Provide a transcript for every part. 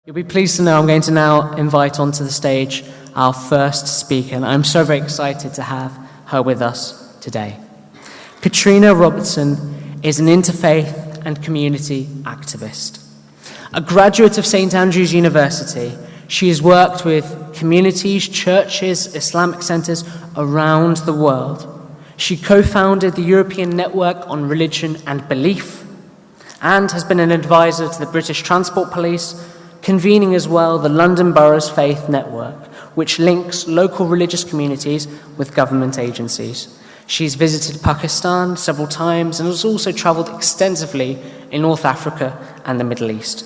You'll be pleased to know I'm going to now invite onto the stage our first speaker, and I'm so very excited to have her with us today. Catriona Robertson is an interfaith and community activist. A graduate of St. Andrews University, she has worked with communities, churches, Islamic centres around the world. She co-founded the European Network on Religion and Belief and has been an advisor to the British Transport Police, convening as well the London Borough's Faith Network, which links local religious communities with government agencies. She's visited Pakistan several times and has also travelled extensively in North Africa and the Middle East.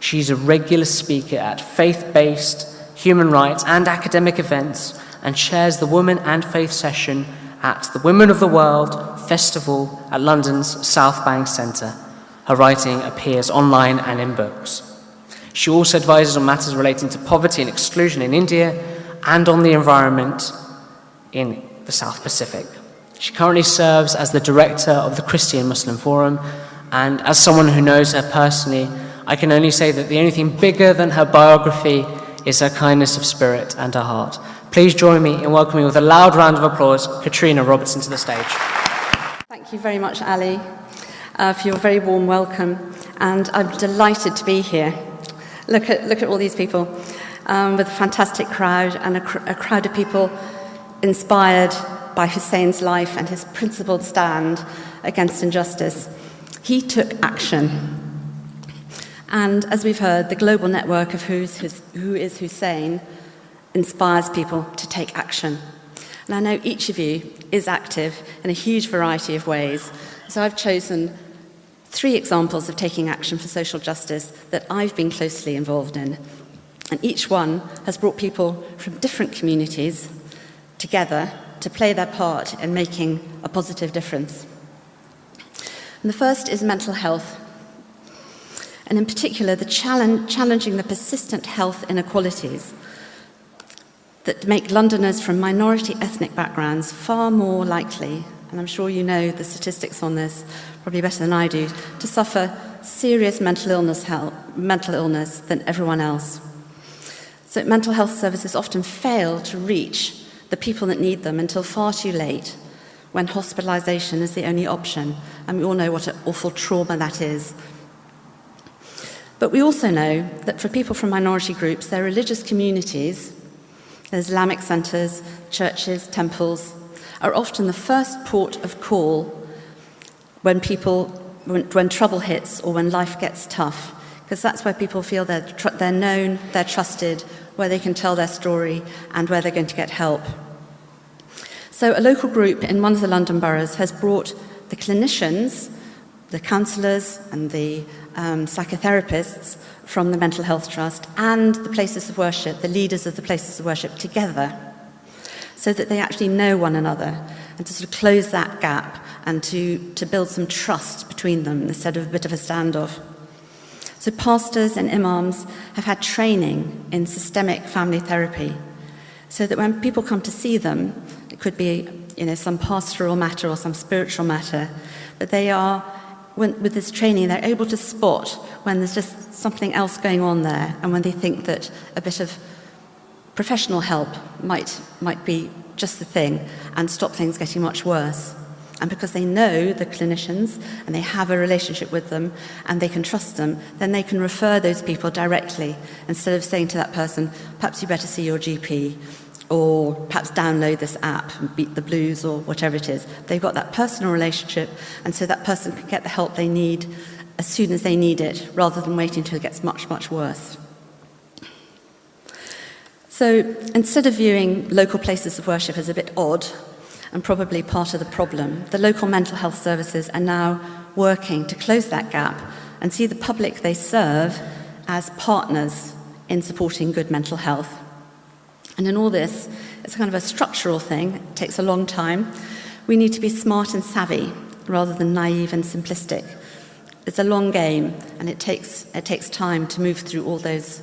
She's a regular speaker at faith-based, human rights and academic events and chairs the Women and Faith session at the Women of the World Festival at London's South Bank Centre. Her writing appears online and in books. She also advises on matters relating to poverty and exclusion in India and on the environment in the South Pacific. She currently serves as the director of the Christian Muslim Forum, and as someone who knows her personally, I can only say that the only thing bigger than her biography is her kindness of spirit and her heart. Please join me in welcoming with a loud round of applause Catriona Robertson to the stage. Thank you very much, Ali, for your very warm welcome, and I'm delighted to be here. Look at all these people with a fantastic crowd and a crowd of people inspired by Hussein's life and his principled stand against injustice. He took action. And as we've heard, the global network of Who is Hussein inspires people to take action. And I know each of you is active in a huge variety of ways. So I've chosen 3 examples of taking action for social justice that I've been closely involved in. And each one has brought people from different communities together to play their part in making a positive difference. And the first is mental health. And in particular, the challenging the persistent health inequalities that make Londoners from minority ethnic backgrounds far more likely, and I'm sure you know the statistics on this probably better than I do, to suffer serious mental illness than everyone else. So mental health services often fail to reach the people that need them until far too late, when hospitalisation is the only option, and we all know what an awful trauma that is. But we also know that for people from minority groups, their religious communities, their Islamic centres, churches, temples, are often the first port of call when trouble hits or when life gets tough, because that's where people feel they're known, they're trusted, where they can tell their story and where they're going to get help. So a local group in one of the London boroughs has brought the clinicians, the counsellors and the psychotherapists from the Mental Health Trust and the places of worship, the leaders of the places of worship, together so that they actually know one another and to sort of close that gap and to build some trust between them instead of a bit of a standoff. So pastors and imams have had training in systemic family therapy so that when people come to see them, it could be some pastoral matter or some spiritual matter, but they are, with this training, they're able to spot when there's just something else going on there and when they think that a bit of professional help might be just the thing and stop things getting much worse. And because they know the clinicians and they have a relationship with them and they can trust them, then they can refer those people directly instead of saying to that person, perhaps you better see your GP or perhaps download this app and beat the blues or whatever it is. They've got that personal relationship, and so that person can get the help they need as soon as they need it rather than waiting until it gets much, much worse. So instead of viewing local places of worship as a bit odd and probably part of the problem, the local mental health services are now working to close that gap and see the public they serve as partners in supporting good mental health. And in all this, it's kind of a structural thing. It takes a long time. We need to be smart and savvy rather than naive and simplistic. It's a long game, and it takes time to move through all those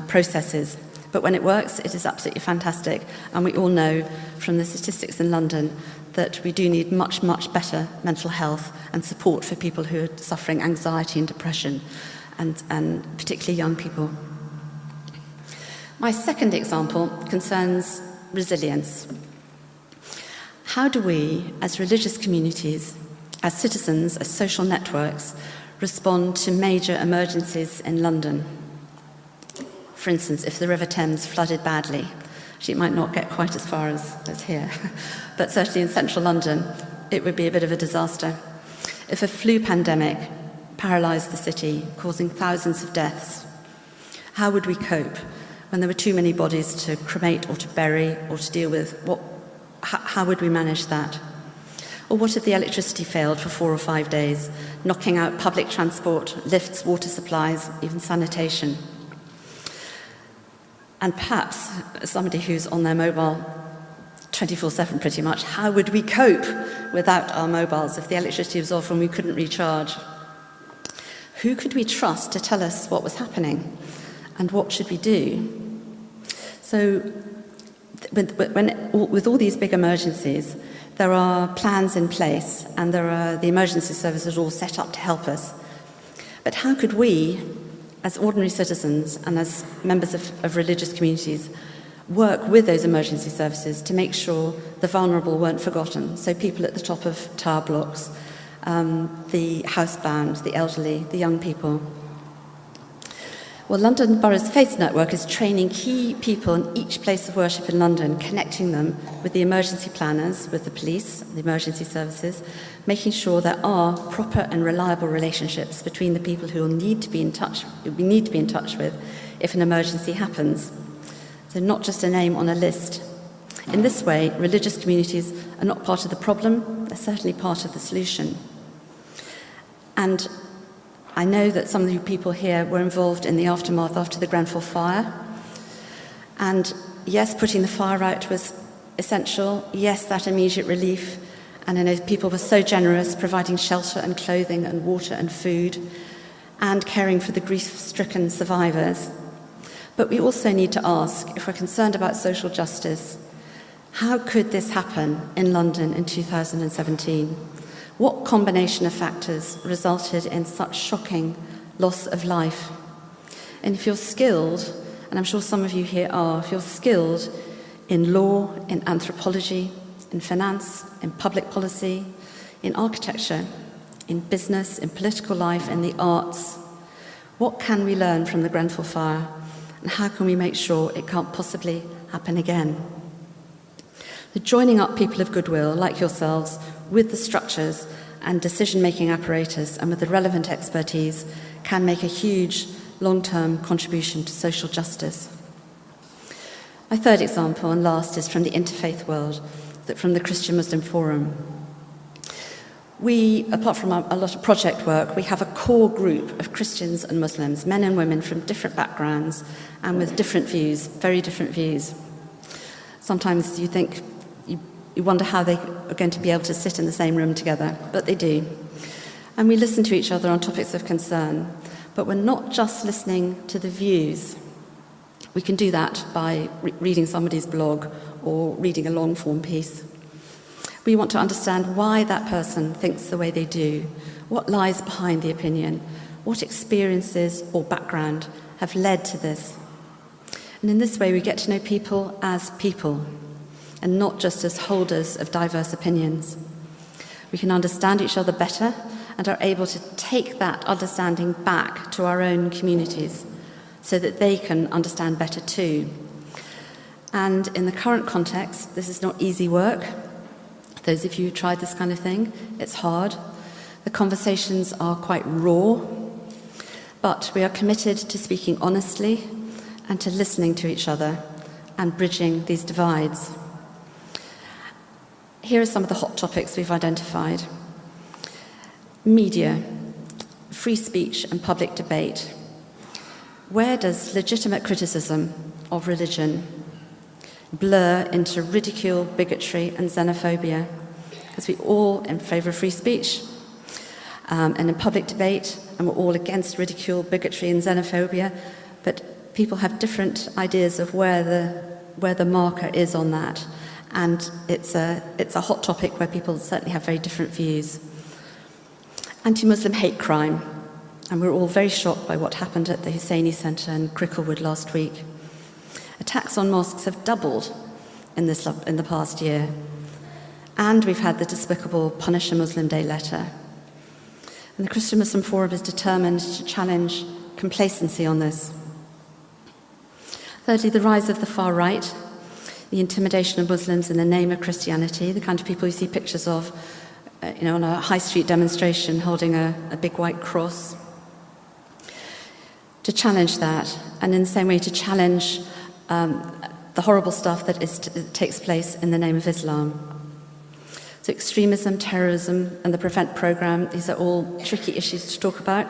processes. But when it works, it is absolutely fantastic. And we all know from the statistics in London that we do need much, much better mental health and support for people who are suffering anxiety and depression, and particularly young people. My second example concerns resilience. How do we, as religious communities, as citizens, as social networks, respond to major emergencies in London? For instance, if the River Thames flooded badly, actually it might not get quite as far as here, but certainly in central London, it would be a bit of a disaster. If a flu pandemic paralysed the city, causing thousands of deaths, how would we cope when there were too many bodies to cremate or to bury or to deal with? How would we manage that? Or what if the electricity failed for 4 or 5 days, knocking out public transport, lifts, water supplies, even sanitation? And perhaps, as somebody who's on their mobile 24/7 pretty much, how would we cope without our mobiles if the electricity was off and we couldn't recharge? Who could we trust to tell us what was happening? And what should we do? So, with all these big emergencies, there are plans in place and there are the emergency services all set up to help us. But how could we, as ordinary citizens and as members of religious communities, work with those emergency services to make sure the vulnerable weren't forgotten? So people at the top of tower blocks, the housebound, the elderly, the young people. Well, London Borough's Faith Network is training key people in each place of worship in London, connecting them with the emergency planners, with the police, the emergency services, making sure there are proper and reliable relationships between the people who will need to be in touch with if an emergency happens. So not just a name on a list. In this way, religious communities are not part of the problem, they're certainly part of the solution. And I know that some of you people here were involved in the aftermath after the Grenfell fire. And yes, putting the fire out was essential. Yes, that immediate relief. And I know people were so generous, providing shelter and clothing and water and food, and caring for the grief-stricken survivors. But we also need to ask, if we're concerned about social justice, how could this happen in London in 2017? What combination of factors resulted in such shocking loss of life? And if you're skilled, and I'm sure some of you here are, if you're skilled in law, in anthropology, in finance, in public policy, in architecture, in business, in political life, in the arts, what can we learn from the Grenfell fire? And how can we make sure it can't possibly happen again? The joining up people of goodwill, like yourselves, with the structures and decision-making apparatus and with the relevant expertise can make a huge long-term contribution to social justice. My third example and last is from the interfaith world, from the Christian Muslim Forum. We, apart from a lot of project work, we have a core group of Christians and Muslims, men and women from different backgrounds and with different views, very different views. Sometimes you think, you wonder how they are going to be able to sit in the same room together, but they do. And we listen to each other on topics of concern, but we're not just listening to the views. We can do that by reading somebody's blog or reading a long-form piece. We want to understand why that person thinks the way they do, what lies behind the opinion, what experiences or background have led to this. And in this way, we get to know people as people, and not just as holders of diverse opinions. We can understand each other better and are able to take that understanding back to our own communities so that they can understand better too. And in the current context, this is not easy work. Those of you who tried this kind of thing, it's hard. The conversations are quite raw, but we are committed to speaking honestly and to listening to each other and bridging these divides. Here are some of the hot topics we've identified. Media, free speech and public debate. Where does legitimate criticism of religion blur into ridicule, bigotry and xenophobia? Because we're all in favour of free speech and in public debate, and we're all against ridicule, bigotry and xenophobia, but people have different ideas of where the marker is on that. And it's a hot topic where people certainly have very different views. Anti-Muslim hate crime. And we're all very shocked by what happened at the Husseini Centre in Cricklewood last week. Attacks on mosques have doubled in the past year. And we've had the despicable Punish a Muslim Day letter. And the Christian Muslim Forum is determined to challenge complacency on this. Thirdly, the rise of the far right, the intimidation of Muslims in the name of Christianity, the kind of people you see pictures of on a high street demonstration holding a big white cross. To challenge that, and in the same way to challenge the horrible stuff that takes place in the name of Islam. So extremism, terrorism, and the Prevent programme, these are all tricky issues to talk about.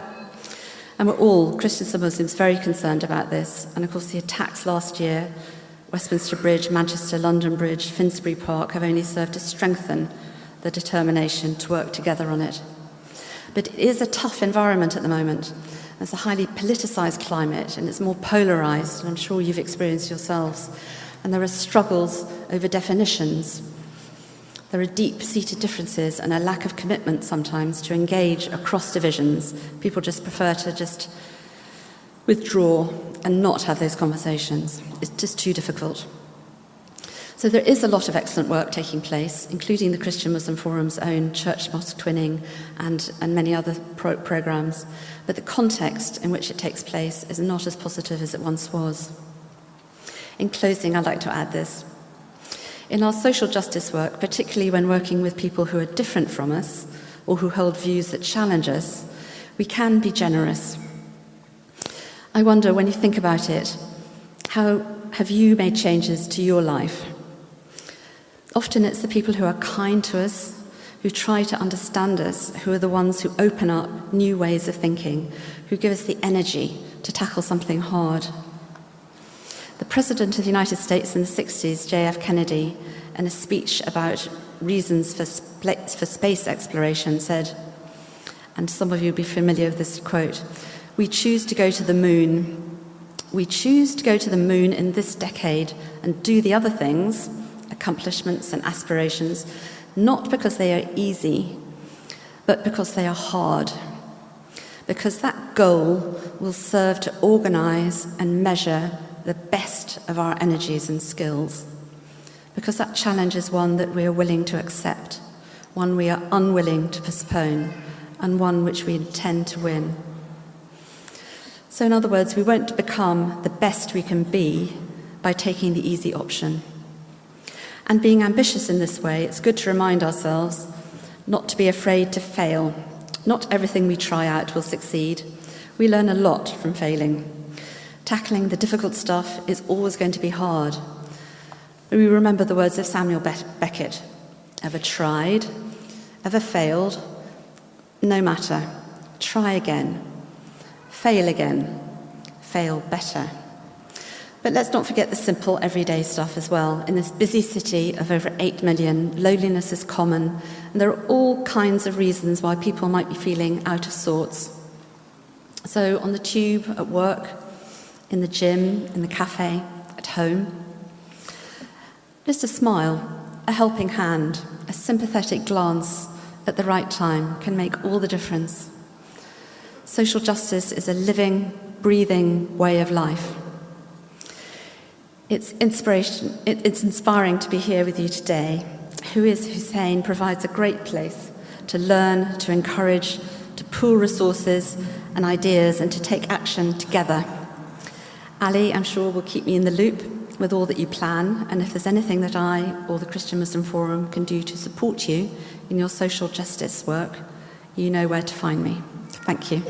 And we're all, Christians and Muslims, very concerned about this. And of course the attacks last year, Westminster Bridge, Manchester, London Bridge, Finsbury Park, have only served to strengthen the determination to work together on it. But it is a tough environment at the moment. There's a highly politicised climate, and it's more polarised, and I'm sure you've experienced yourselves. And there are struggles over definitions. There are deep-seated differences and a lack of commitment sometimes to engage across divisions. People just prefer to just withdraw and not have those conversations. It's just too difficult. So there is a lot of excellent work taking place, including the Christian Muslim Forum's own church-mosque twinning and many other programmes. But the context in which it takes place is not as positive as it once was. In closing, I'd like to add this. In our social justice work, particularly when working with people who are different from us or who hold views that challenge us, we can be generous. I wonder, when you think about it, how have you made changes to your life? Often it's the people who are kind to us, who try to understand us, who are the ones who open up new ways of thinking, who give us the energy to tackle something hard. The President of the United States in the 60s, J.F. Kennedy, in a speech about reasons for space exploration said, and some of you will be familiar with this quote, "We choose to go to the moon. We choose to go to the moon in this decade and do the other things, accomplishments and aspirations, not because they are easy, but because they are hard. Because that goal will serve to organise and measure the best of our energies and skills. Because that challenge is one that we are willing to accept, one we are unwilling to postpone, and one which we intend to win." So in other words, we won't become the best we can be by taking the easy option. And being ambitious in this way, it's good to remind ourselves not to be afraid to fail. Not everything we try out will succeed. We learn a lot from failing. Tackling the difficult stuff is always going to be hard. We remember the words of Samuel Beckett. Ever tried? Ever failed? No matter. Try again. Fail again. Fail better. But let's not forget the simple, everyday stuff as well. In this busy city of over 8 million, loneliness is common, and there are all kinds of reasons why people might be feeling out of sorts. So on the tube, at work, in the gym, in the cafe, at home. Just a smile, a helping hand, a sympathetic glance at the right time can make all the difference. Social justice is a living, breathing way of life. It's inspiring to be here with you today. Who is Hussein provides a great place to learn, to encourage, to pool resources and ideas and to take action together. Ali, I'm sure, will keep me in the loop with all that you plan, and if there's anything that I or the Christian Muslim Forum can do to support you in your social justice work, you know where to find me. Thank you.